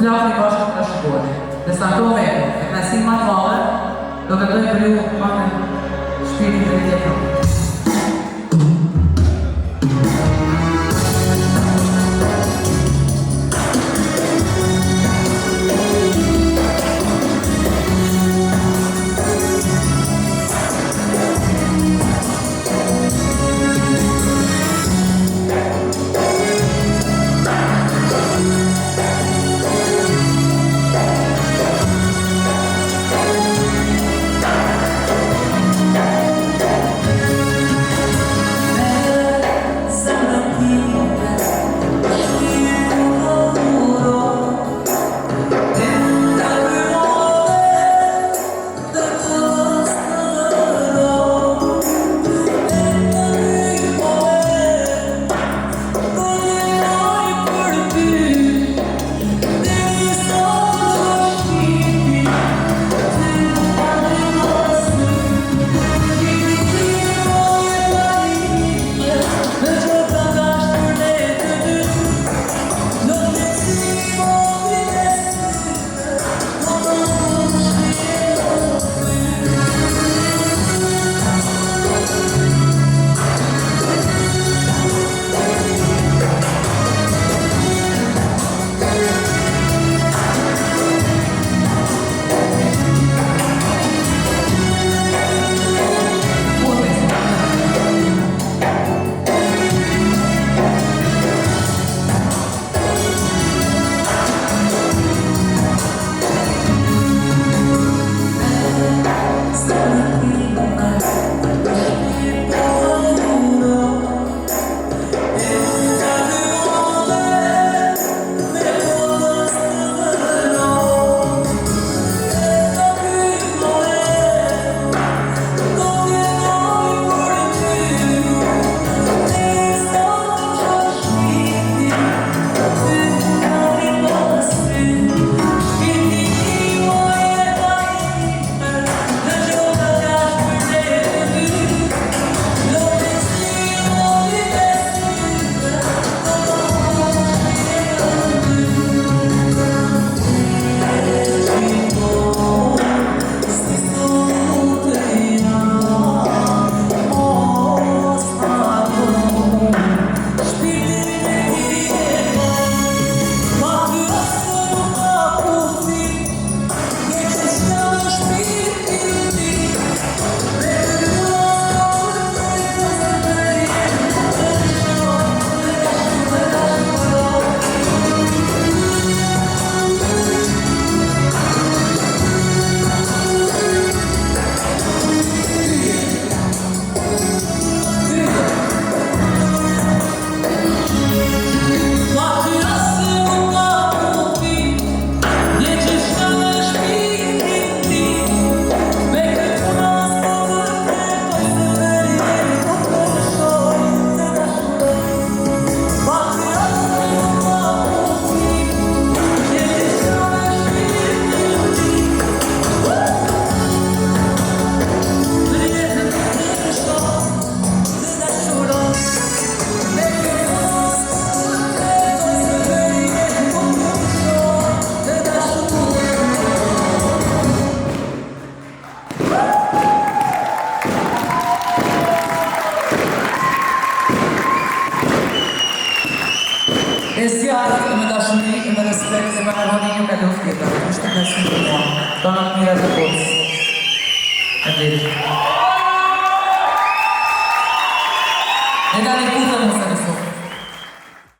flakë i bashkë të shkone. Dhe sa këto me knasin ma të madhe, do të dojmë për ju pak në shpirtin të tjetër. E zjarë me dashuri, me respekt, me harmoni një ka luft tjetër. Është të kësim të mua. Do në të mira të kocë. E dhejtë. E da një kutë në së nësë.